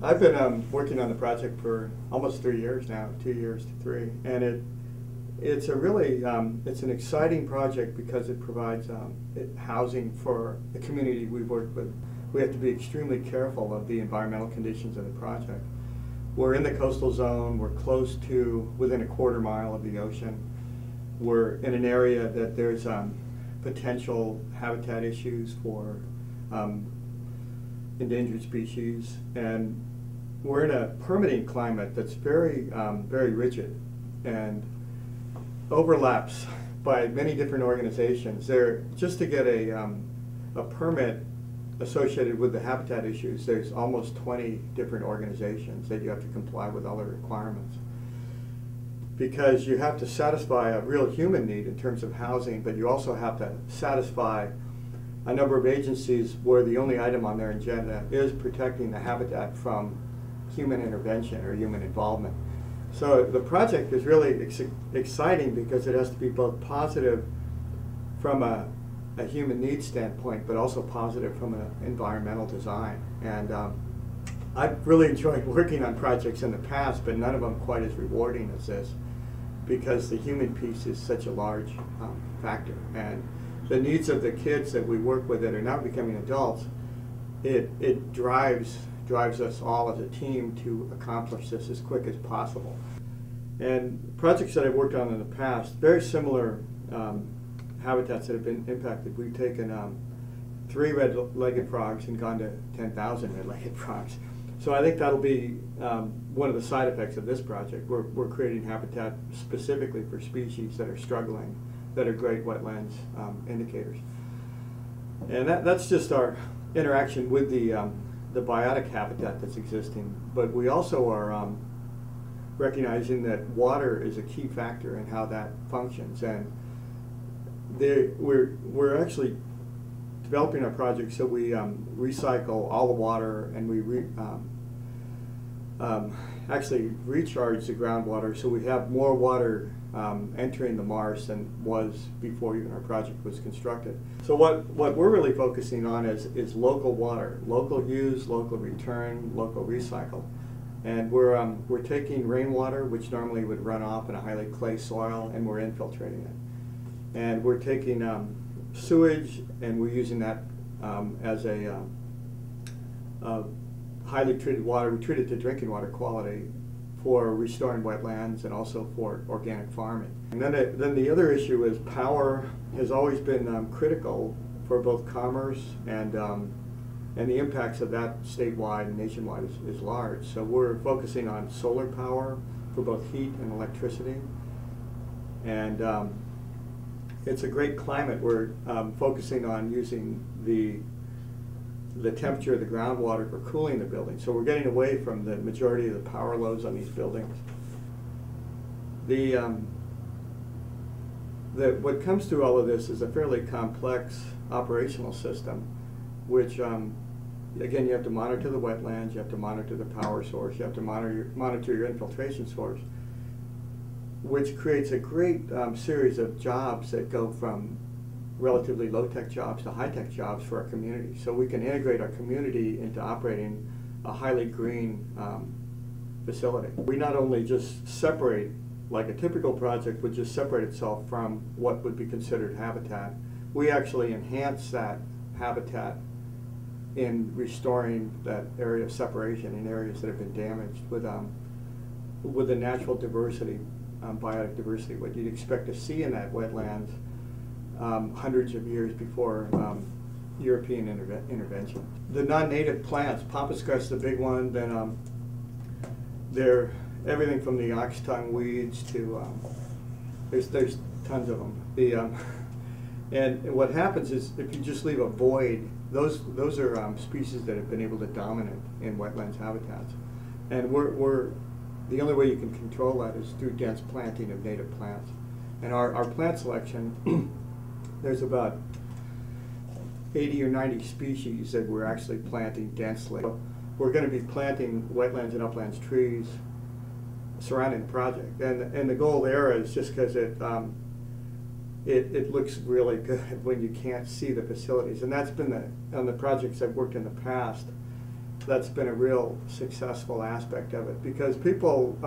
I've been working on the project for almost 3 years now, 2 years to three, and it's a really it's an exciting project because it provides housing for the community we work with. We have to be extremely careful of the environmental conditions of the project. We're in the coastal zone. We're close to within a quarter mile of the ocean. We're in an area that there's potential habitat issues for endangered species, and we're in a permitting climate that's very rigid and overlaps by many different organizations. Just to get a permit associated with the habitat issues, there's almost 20 different organizations that you have to comply with all the requirements, because you have to satisfy a real human need in terms of housing, but you also have to satisfy a number of agencies where the only item on their agenda is protecting the habitat from human intervention or human involvement. So the project is really exciting because it has to be both positive from a human needs standpoint, but also positive from an environmental design. And I've really enjoyed working on projects in the past, but none of them quite as rewarding as this, because the human piece is such a large factor. And the needs of the kids that we work with that are now becoming adults, it drives us all as a team to accomplish this as quick as possible. And projects that I've worked on in the past, very similar habitats that have been impacted. We've taken 3 red-legged frogs and gone to 10,000 red-legged frogs. So I think that'll be one of the side effects of this project. We're creating habitat specifically for species that are struggling, that are great wetlands indicators. And that's just our interaction with the biotic habitat that's existing. But we also are recognizing that water is a key factor in how that functions. And we're actually developing our project so we recycle all the water, and we actually recharge the groundwater, so we have more water entering the marsh than was before even our project was constructed. So what we're really focusing on is local water, local use, local return, local recycle. And we're taking rainwater, which normally would run off in a highly clay soil, and we're infiltrating it. And we're taking sewage, and we're using that as a highly treated water. We treat it to drinking water quality for restoring wetlands and also for organic farming. And then the other issue is power has always been critical for both commerce, and the impacts of that statewide and nationwide is large. So we're focusing on solar power for both heat and electricity. And it's a great climate. We're focusing on using the temperature of the groundwater for cooling the building. So we're getting away from the majority of the power loads on these buildings. What comes through all of this is a fairly complex operational system, which again, you have to monitor the wetlands, you have to monitor the power source, you have to monitor your infiltration source, which creates a great series of jobs that go from relatively low-tech jobs to high-tech jobs for our community. So we can integrate our community into operating a highly green facility. We not only just separate, like a typical project would just separate itself from what would be considered habitat, we actually enhance that habitat in restoring that area of separation in areas that have been damaged with the natural diversity, biotic diversity, what you'd expect to see in that wetlands hundreds of years before European intervention. The non-native plants, pampas grass is the big one. Then they're everything from the ox-tongue weeds to there's tons of them. And what happens is if you just leave a void, those are species that have been able to dominate in wetlands habitats, and we're the only way you can control that is through dense planting of native plants. And our plant selection, there's about 80 or 90 species that we're actually planting densely. We're going to be planting wetlands and uplands trees surrounding the project, and the goal there is just because it looks really good when you can't see the facilities, and that's been on the projects I've worked in the past. that's been a real successful aspect of it, because people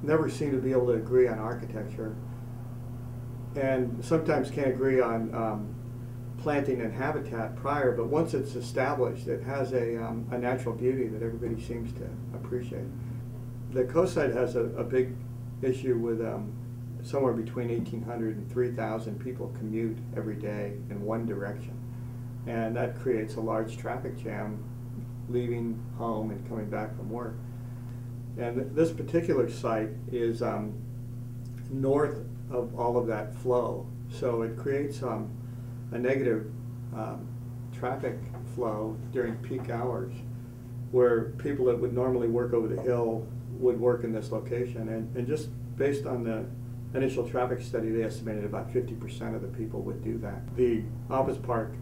never seem to be able to agree on architecture, and sometimes can't agree on planting and habitat prior, but once it's established, it has a natural beauty that everybody seems to appreciate. The coast side has a big issue with somewhere between 1,800 and 3,000 people commute every day in one direction, and that creates a large traffic jam leaving home and coming back from work. And this particular site is north of all of that flow, so it creates a negative traffic flow during peak hours, where people that would normally work over the hill would work in this location. And just based on the initial traffic study, they estimated about 50% of the people would do that. The office park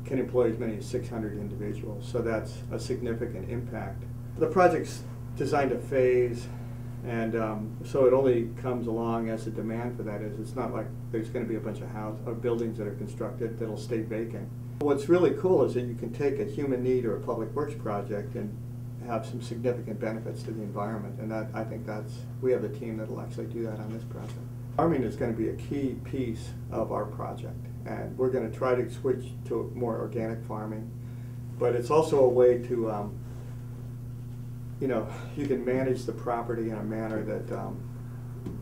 can employ as many as 600 individuals, so that's a significant impact. The project's designed to phase, and so it only comes along as the demand for that is. It's not like there's going to be a bunch of buildings that are constructed that'll stay vacant. What's really cool is that you can take a human need or a public works project and have some significant benefits to the environment, and I think we have a team that'll actually do that on this project. Farming is going to be a key piece of our project, and we're going to try to switch to more organic farming, but it's also a way to you can manage the property in a manner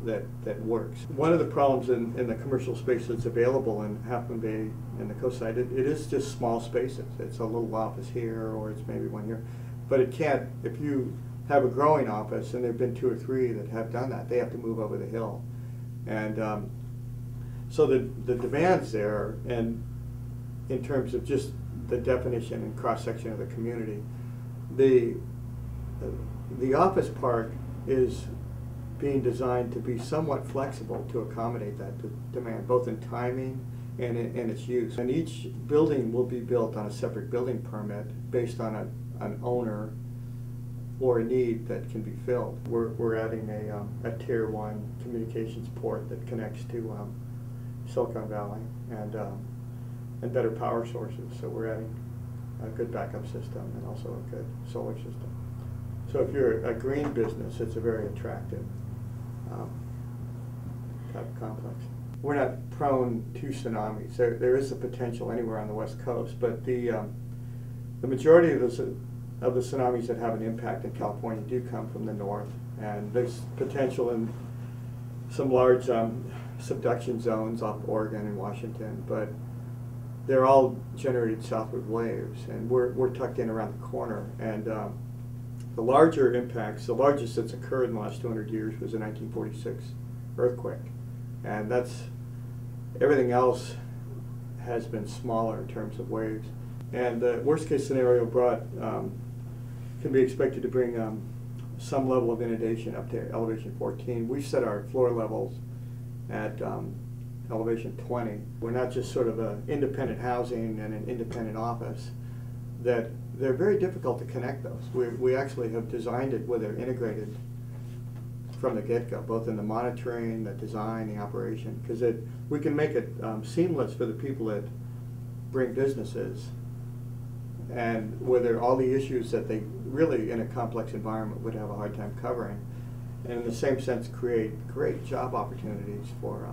that works. One of the problems in the commercial space that's available in Half Moon Bay and the coast side, it is just small spaces. It's a little office here, or it's maybe one here, but it can't. If you have a growing office, and there have been 2 or 3 that have done that, they have to move over the hill, and so the demand's there, and in terms of just the definition and cross section of the community, the office park is being designed to be somewhat flexible to accommodate that demand, both in timing and in its use. And each building will be built on a separate building permit based on an owner or a need that can be filled. We're adding a Tier 1 communications port that connects to Silicon Valley, and better power sources. So we're adding a good backup system and also a good solar system. So if you're a green business, it's a very attractive type of complex. We're not prone to tsunamis. There is a potential anywhere on the West Coast, but the majority of the tsunamis that have an impact in California do come from the north, and there's potential in some large subduction zones off Oregon and Washington, but they're all generated southward waves, and we're tucked in around the corner. And the larger impacts, the largest that's occurred in the last 200 years was the 1946 earthquake, and everything else has been smaller in terms of waves. And the worst case scenario can be expected to bring some level of inundation up to elevation 14. We've set our floor levels at elevation 20. We're not just sort of an independent housing and an independent office, that they're very difficult to connect those. We actually have designed it where they're integrated from the get-go, both in the monitoring, the design, the operation, because we can make it seamless for the people that bring businesses, and where there are all the issues that they really, in a complex environment, would have a hard time covering, and in the same sense create great job opportunities for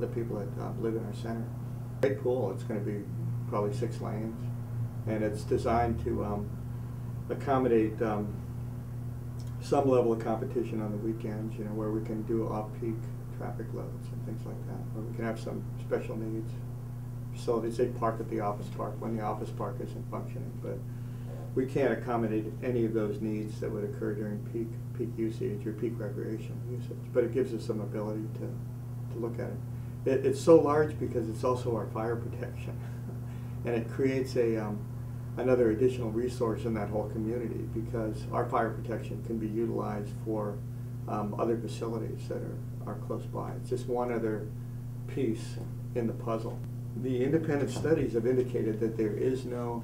the people that live in our center. Great pool. It's going to be probably 6 lanes, and it's designed to accommodate some level of competition on the weekends, where we can do off-peak traffic loads and things like that, where we can have some special needs facilities. They park at the office park when the office park isn't functioning, but we can't accommodate any of those needs that would occur during peak usage or peak recreation usage, but it gives us some ability to look at it. It's so large because it's also our fire protection, and it creates another additional resource in that whole community, because our fire protection can be utilized for other facilities that are close by. It's just one other piece in the puzzle. The independent studies have indicated that there is no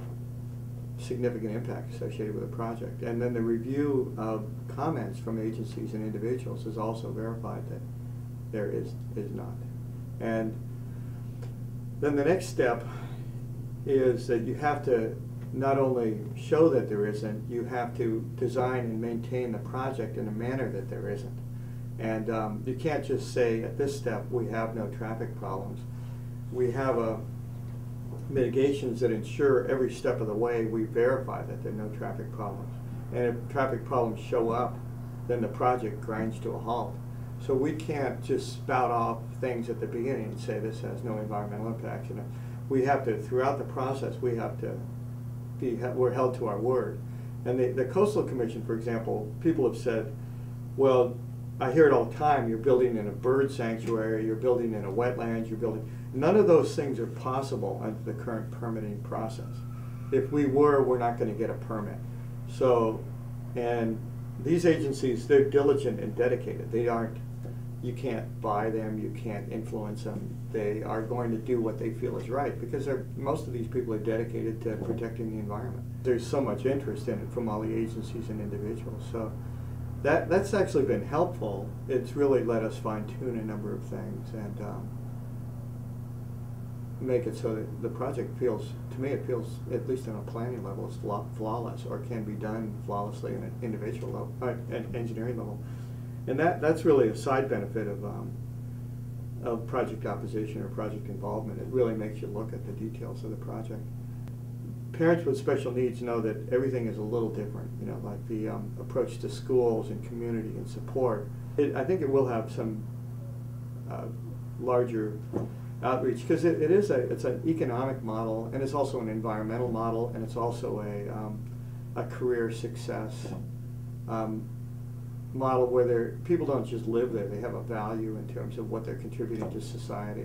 significant impact associated with the project, and then the review of comments from agencies and individuals has also verified that there is not. And then the next step is that you have to not only show that there isn't, you have to design and maintain the project in a manner that there isn't. And you can't just say at this step we have no traffic problems. We have mitigations that ensure every step of the way we verify that there are no traffic problems. And if traffic problems show up, then the project grinds to a halt. So we can't just spout off things at the beginning and say this has no environmental impact. You know, we have to, throughout the process, we have to we're held to our word. And the Coastal Commission, for example, people have said, well, I hear it all the time, you're building in a bird sanctuary, you're building in a wetlands, you're building. None of those things are possible under the current permitting process. If we were, we're not going to get a permit. So, and these agencies, they're diligent and dedicated. They aren't, you can't buy them, you can't influence them. They are going to do what they feel is right because most of these people are dedicated to protecting the environment. There's so much interest in it from all the agencies and individuals. So that's actually been helpful. It's really let us fine-tune a number of things and make it so that the project feels, to me it feels, at least on a planning level, it's flawless or can be done flawlessly in an individual level, an engineering level. And that's really a side benefit of project opposition or project involvement. It really makes you look at the details of the project. Parents with special needs know that everything is a little different, you know, like the approach to schools and community and support. I think it will have some larger outreach because it's an economic model and it's also an environmental model and it's also a career success model where people don't just live there, they have a value in terms of what they're contributing to society.